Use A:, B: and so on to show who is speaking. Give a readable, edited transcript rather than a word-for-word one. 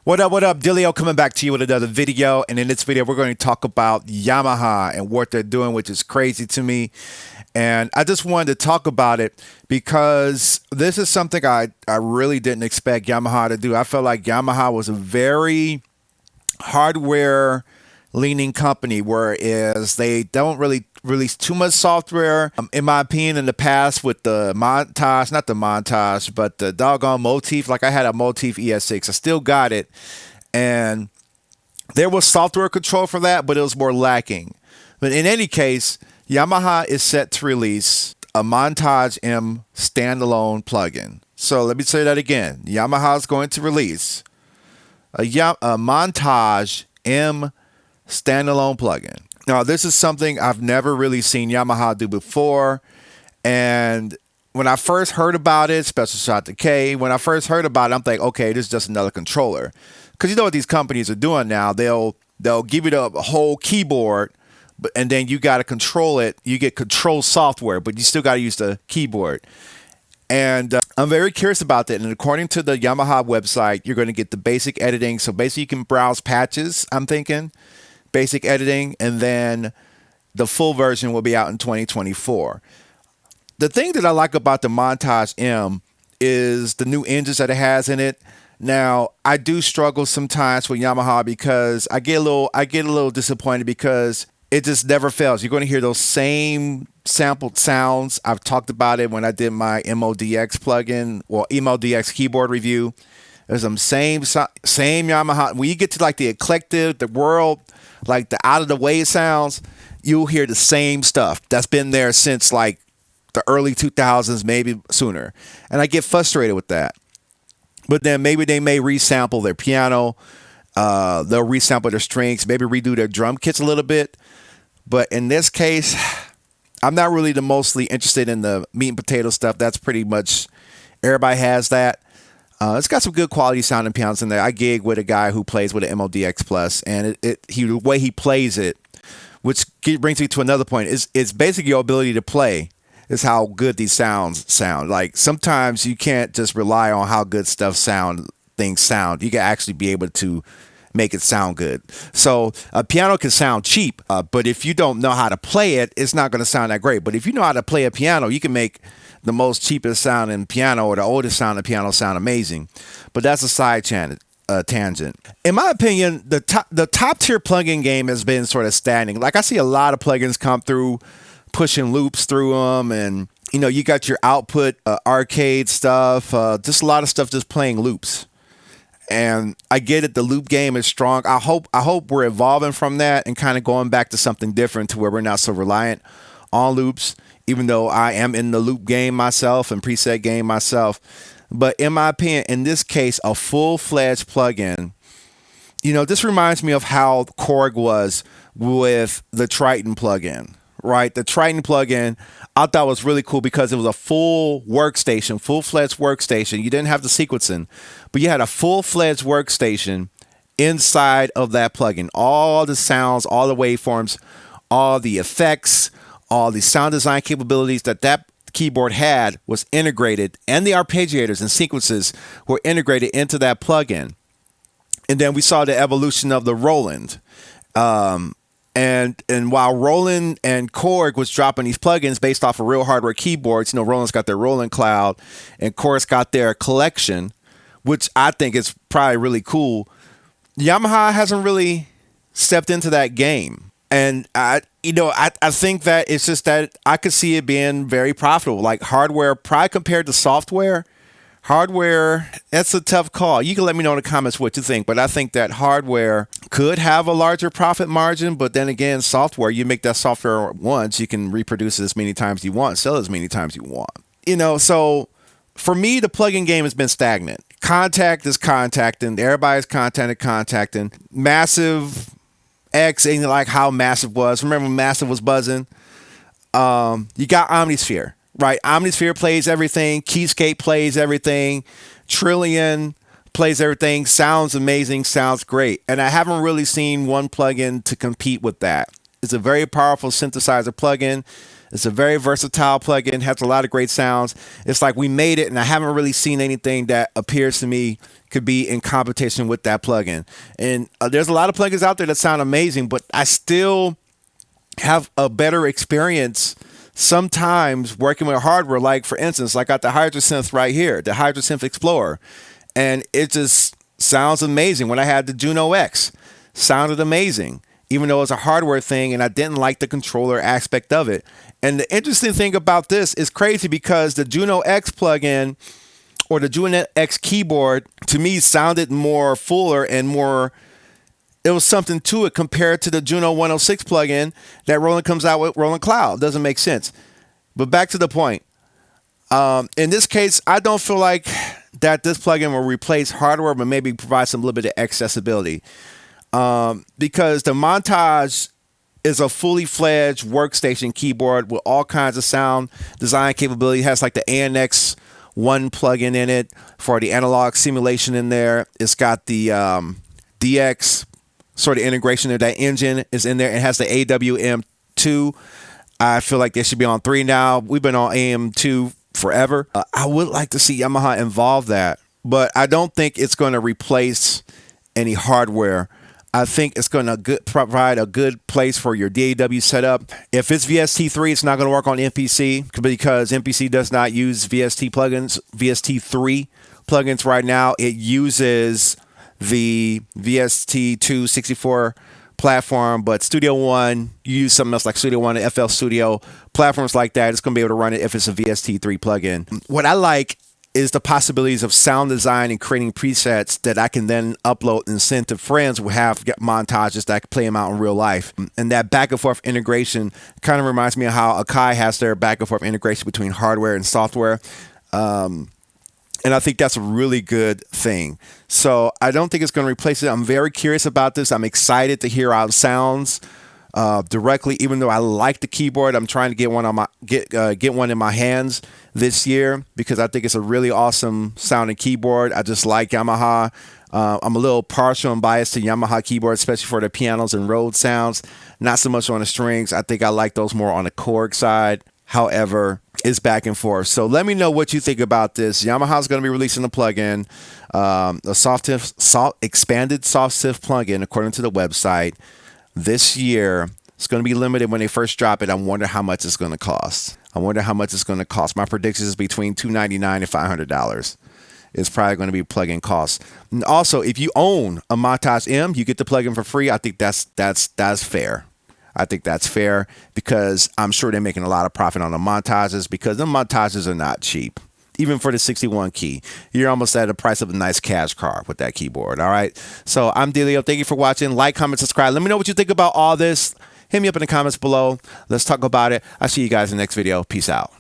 A: What up, Dilio coming back to you with another video. And in this video, we're going to talk about Yamaha and what they're doing, which is crazy to me. And I just wanted to talk about it because this is something I really didn't expect Yamaha to do. I felt like Yamaha was a very hardware leaning company, whereas they don't really release too much software. In my opinion, in the past with the Montage, not the Montage, but the doggone Motif, like I had a Motif ES6, I still got it. And there was software control for that, but it was more lacking. But in any case, Yamaha is set to release a Montage M standalone plugin. So let me say that again. Yamaha is going to release a Montage M standalone plugin. Now, this is something I've never really seen Yamaha do before. And when I first heard about it, special shout to K, when I first heard about it, I'm like, okay, this is just another controller. Because you know what these companies are doing now? They'll give you a whole keyboard, and then you got to control it. You get control software, but you still got to use the keyboard. And I'm very curious about that. And according to the Yamaha website, you're going to get the basic editing. So basically, you can browse patches, I'm thinking. Basic editing, and then the full version will be out in 2024. The thing that I like about the Montage M is the new engines that it has in it. Now, I do struggle sometimes with Yamaha because I get a little disappointed because it just never fails. You're going to hear those same sampled sounds. I've talked about it when I did my MODX plugin, or MODX keyboard review. There's some same Yamaha. When you get to like the eclectic, the world, like the out of the way sounds, you'll hear the same stuff that's been there since like the early 2000s, maybe sooner. And I get frustrated with that. But then maybe they may resample their piano. They'll resample their strings, maybe redo their drum kits a little bit. But in this case, I'm not really the mostly interested in the meat and potato stuff. That's pretty much, everybody has that. It's got some good quality sounding pianos in there. I gig with a guy who plays with an MODX Plus, and the way he plays it, which brings me to another point, is basically your ability to play is how good these sounds sound. Like sometimes you can't just rely on how good things sound. You can actually be able to make it sound good. So a piano can sound cheap, but if you don't know how to play it, it's not going to sound that great. But if you know how to play a piano, you can make the most cheapest sounding piano or the oldest sounding piano sound amazing. But that's a side tangent. In my opinion, the top tier plugin game has been sort of stagnant. Like I see a lot of plugins come through, pushing loops through them, and you know, you got your output arcade stuff, just a lot of stuff just playing loops. And I get it, the loop game is strong. I hope we're evolving from that and kind of going back to something different to where we're not so reliant on loops, even though I am in the loop game myself and preset game myself. But in my opinion, in this case, a full-fledged plugin, you know, this reminds me of how Korg was with the Triton plugin, right? The Triton plugin I thought was really cool because it was a full workstation, full-fledged workstation. You didn't have the sequencing, but you had a full-fledged workstation inside of that plugin. All the sounds, all the waveforms, all the effects, all the sound design capabilities that keyboard had was integrated, and the arpeggiators and sequences were integrated into that plugin. And then we saw the evolution of the Roland. And while Roland and Korg was dropping these plugins based off of real hardware keyboards, you know, Roland's got their Roland Cloud and Korg's got their collection, which I think is probably really cool. Yamaha hasn't really stepped into that game. And I think that it's just that I could see it being very profitable. Like hardware, probably compared to software, hardware, that's a tough call. You can let me know in the comments what you think, but I think that hardware could have a larger profit margin, but then again, software, you make that software once, you can reproduce it as many times you want, sell it as many times you want. You know, so for me, the plugin game has been stagnant. Contact is contacting, everybody's contacting. Massive X ain't like how Massive was. Remember when Massive was buzzing? You got Omnisphere, right? Omnisphere plays everything. Keyscape plays everything. Trillion plays everything. Sounds amazing. Sounds great. And I haven't really seen one plugin to compete with that. It's a very powerful synthesizer plugin. It's a very versatile plugin, has a lot of great sounds. It's like we made it, and I haven't really seen anything that appears to me could be in competition with that plugin. And there's a lot of plugins out there that sound amazing, but I still have a better experience sometimes working with hardware. Like, for instance, I got the Hydrosynth right here, the Hydrosynth Explorer, and it just sounds amazing. When I had the Juno X, sounded amazing, even though it's a hardware thing and I didn't like the controller aspect of it. And the interesting thing about this is crazy because the Juno X plugin or the Juno X keyboard to me sounded more fuller and more, it was something to it compared to the Juno 106 plugin that Roland comes out with, Roland Cloud. Doesn't make sense. But back to the point. In this case, I don't feel like that this plugin will replace hardware, but maybe provide some little bit of accessibility. Because the Montage is a fully fledged workstation keyboard with all kinds of sound design capability. It has like the ANX one plugin in it for the analog simulation in there. It's got the DX sort of integration there. That engine is in there. It has the AWM2. I feel like they should be on 3 now. We've been on AM2 forever. I would like to see Yamaha involve that, but I don't think it's going to replace any hardware. I think it's going to provide a good place for your DAW setup. If it's VST3, it's not going to work on MPC because MPC does not use VST plugins, VST3 plugins right now. It uses the VST2 64 platform, but Studio One, you use something else like Studio One and FL Studio, platforms like that, it's going to be able to run it if it's a VST3 plugin. What I like is the possibilities of sound design and creating presets that I can then upload and send to friends who have montages that I can play them out in real life. And that back and forth integration kind of reminds me of how Akai has their back and forth integration between hardware and software. And I think that's a really good thing. So I don't think it's going to replace it. I'm very curious about this. I'm excited to hear how it sounds directly. Even though I like the keyboard, I'm trying to get one on my get one in my hands this year because I think it's a really awesome sounding keyboard. I just like Yamaha. I'm a little partial and biased to Yamaha keyboards, especially for the pianos and Rhodes sounds. Not so much on the strings. I think I like those more on the Korg side. However, it's back and forth. So let me know what you think about this. Yamaha's going to be releasing a plugin, expanded SoftSIF plugin, according to the website, this year. It's going to be limited when they first drop it. I wonder how much it's going to cost. My prediction is between $299 and $500. It's probably going to be plugin cost. And also, if you own a Montage M, you get the plugin for free. I think that's fair. I think that's fair because I'm sure they're making a lot of profit on the montages because the montages are not cheap. Even for the 61 key, you're almost at the price of a nice cash car with that keyboard. All right. So I'm Delio. Thank you for watching. Like, comment, subscribe. Let me know what you think about all this. Hit me up in the comments below. Let's talk about it. I'll see you guys in the next video. Peace out.